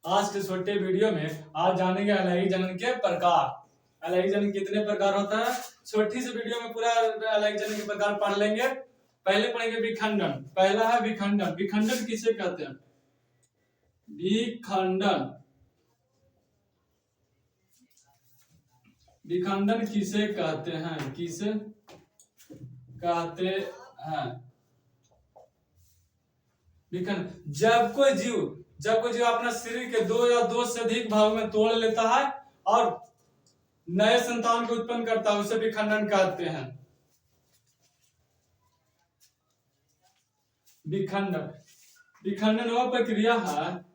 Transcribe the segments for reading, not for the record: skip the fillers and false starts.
आज के छोटे वीडियो में आज जानेंगे अलैंगिक जनन के प्रकार। अलैंगिक जनन कितने प्रकार होता है, छोटी सी वीडियो में पूरा अलैंगिक जनन के प्रकार पढ़ लेंगे। पहले पढ़ेंगे विखंडन। पहला है विखंडन। विखंडन किसे कहते हैं? विखंडन विखंडन किसे कहते हैं? किसे कहते हैं? विखंडन जब कोई जीव अपना शरीर के दो या दो से अधिक भाग में तोड़ लेता है और नए संतान को उत्पन्न करता है, उसे विखंडन कहते हैं। विखंडन वह प्रक्रिया है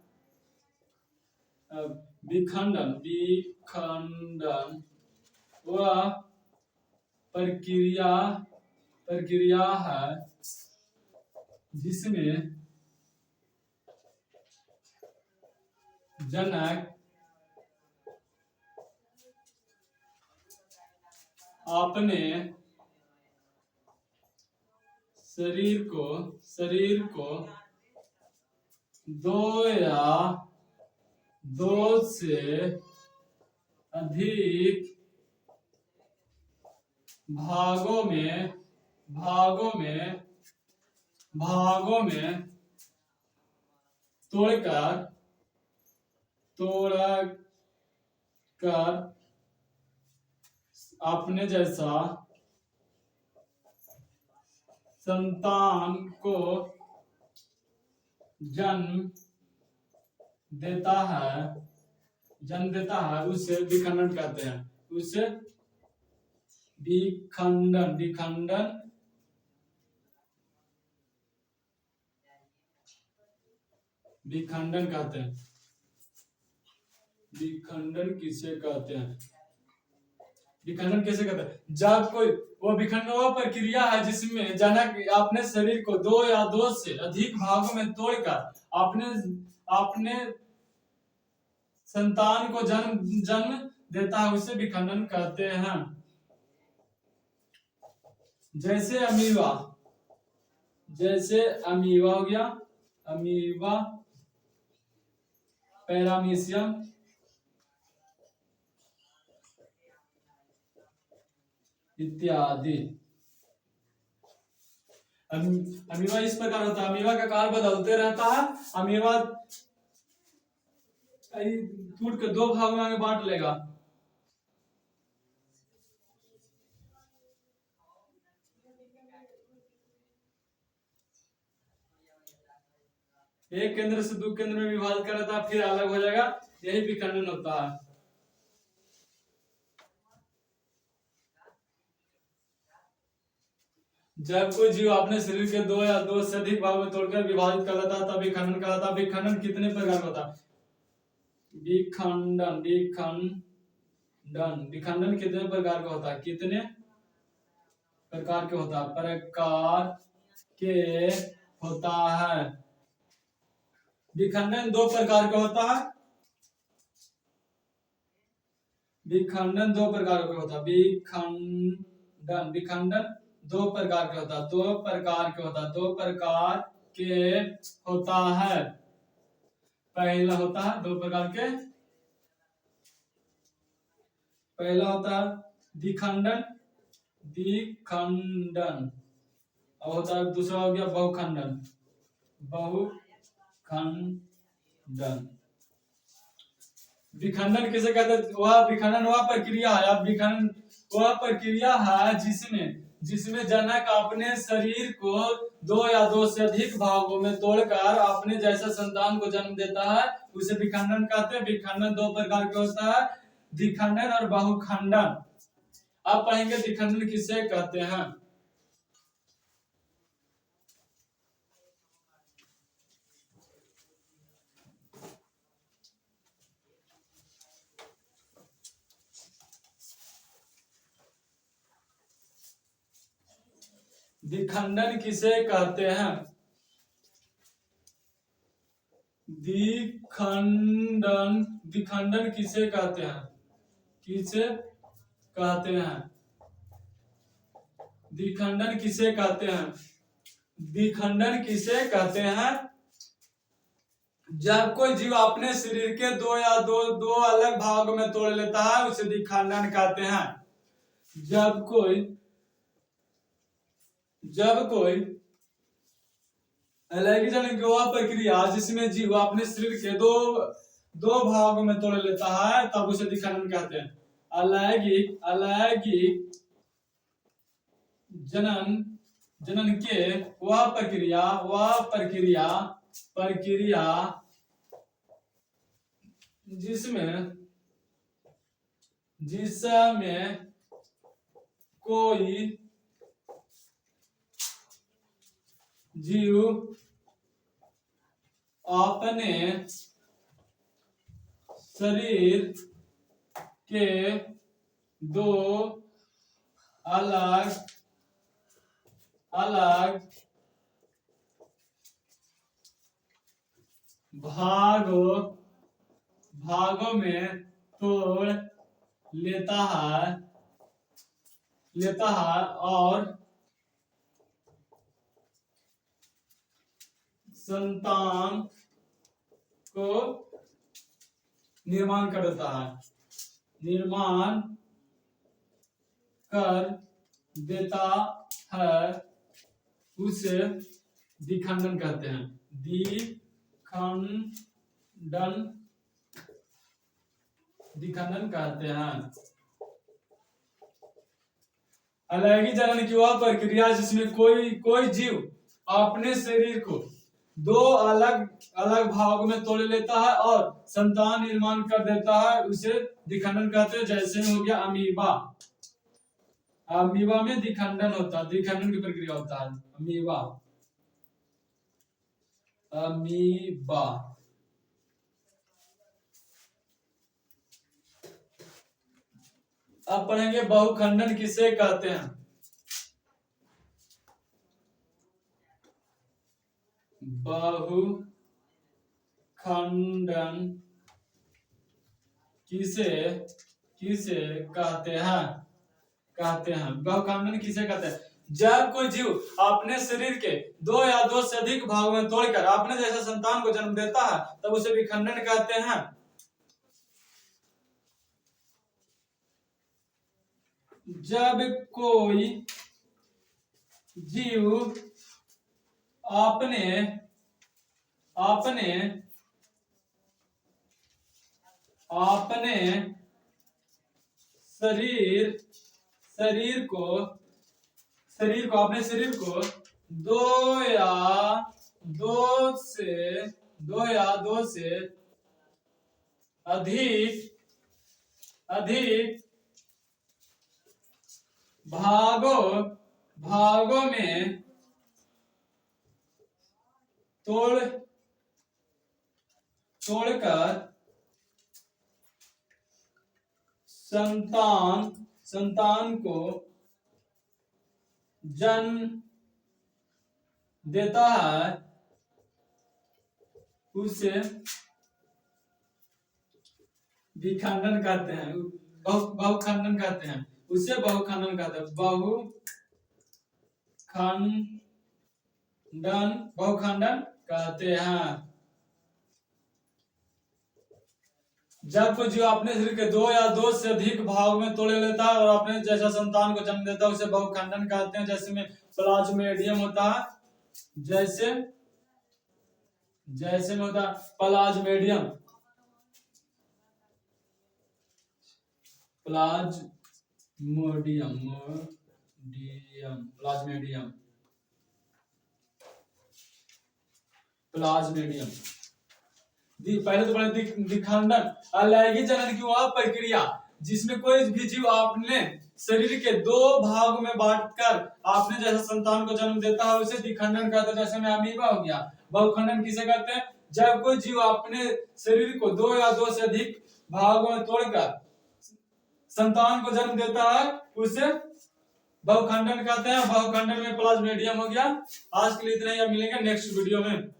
विखंडन वह प्रक्रिया है जिसमें जनक अपने शरीर को दो या दो से अधिक भागों में तोड़कर अपने जैसा संतान को जन्म देता है, उसे विखंडन कहते हैं। उसे विखंडन कहते हैं। विखंडन किसे कहते हैं? विखंडन कैसे कहते हैं? जब कोई वो विखंडन वह प्रक्रिया है जिसमें जनक अपने शरीर को दो या दो से अधिक भागों में तोड़कर अपने संतान को जन्म देता है, उसे विखंडन कहते हैं। जैसे अमीबा हो गया, अमीबा, पैरामीशियम इत्यादि। अमीबा इस प्रकार होता है। अमीबा का आकार बदलते रहता है। अमीबा टूट के दो भागों में बांट लेगा। एक केंद्र से दो केंद्र में विभाजित कर देता है, फिर अलग हो जाएगा। यही विखंडन होता है। जब कोई जीव अपने शरीर के दो या दो से अधिक भाग में तोड़कर विभाजित कर लेता है तब विखंडन कहलाता है। विखंडन कितने प्रकार का होता है? विखंडन कितने प्रकार का होता है? कितने प्रकार के होता है? प्रकार के होता है। विखंडन दो प्रकार का होता है। विखंडन दो प्रकार का होता है। विखंडन दो प्रकार के होता है। दो प्रकार के होता है। पहला होता है दो प्रकार के। पहला होता है विखंडन और होता है दूसरा हो गया बहुखंडन। विखंडन किसे कहते हैं? वह विखंडन वह प्रक्रिया है। अब विखंडन वह प्रक्रिया है जिसमें जनक अपने शरीर को दो या दो से अधिक भागों में तोड़कर अपने जैसा संतान को जन्म देता है, उसे विखंडन कहते हैं। विखंडन दो प्रकार का होता है, विखंडन और बहुखंडन। अब पढ़ेंगे विखंडन किसे कहते हैं। विखंडन किसे कहते हैं? विखंडन किसे कहते हैं? विखंडन किसे कहते हैं? जब कोई जीव अपने शरीर के दो या दो अलग भागों में तोड़ लेता है उसे दिखंडन कहते हैं। जब कोई अलैंगिक जनन की वह प्रक्रिया जिसमें जीव अपने शरीर के दो भागों में तोड़ लेता है तब उसे दिखंडन कहते हैं। अलैंगिक जनन के वह प्रक्रिया जिसमें कोई जीव अपने शरीर के दो अलग भागों में तोड़ लेता है और संतान को निर्माण कर देता है उसे दिखंडन कहते हैं। दिखंडन कहते हैं। अलैंगिक जनन की वह प्रक्रिया जिसमें कोई जीव अपने शरीर को दो अलग भागों में तोड़ लेता है और संतान निर्माण कर देता है उसे दिखंडन कहते हैं। जैसे हो गया अमीबा में दिखंडन की प्रक्रिया होता है। अमीबा अब पढ़ेंगे बहुखंडन किसे कहते हैं। बहुखंडन किसे कहते हैं। बहुखंडन किसे कहते हैं। जब कोई जीव अपने शरीर के दो या दो से अधिक भागों में तोड़कर अपने जैसा संतान को जन्म देता है तब उसे विखंडन कहते हैं। जब कोई जीव अपने अपने शरीर को दो या दो से अधिक भागों में तोड़कर संतान को जन्म देता है उसे विखंडन कहते हैं। बहुखंडन कहते हैं। उसे बहुखंडन कहते हैं। बहुखंडन कहते हैं। जब कोई जीव अपने शरीर के दो या दो से अधिक भाग में तोड़ लेता है और अपने जैसा संतान को जन्म देता है उसे बहुखंडन कहते हैं। जैसे में प्लाज्मोडियम होता है। जैसे में होता है प्लाज्मोडियम। पहले तो पढ़े दिखंडन। अलैंगिक जनन की वह प्रक्रिया जिसमें कोई भी जीव अपने शरीर के दो भाग में बांटकर अपने जैसा संतान को जन्म देता है उसे दिखंडन कहते हैं। जैसे में अमीबा हो गया। बहुखंडन किसे कहते हैं। जब कोई जीव अपने शरीर को दो या दो से अधिक भागों में तोड़कर संतान को जन्म देता है उसे बहुखंडन कहते हैं। बहुखंडन में प्लाज्मोडियम हो गया। आज के लिए इतना ही, मिलेंगे नेक्स्ट वीडियो में।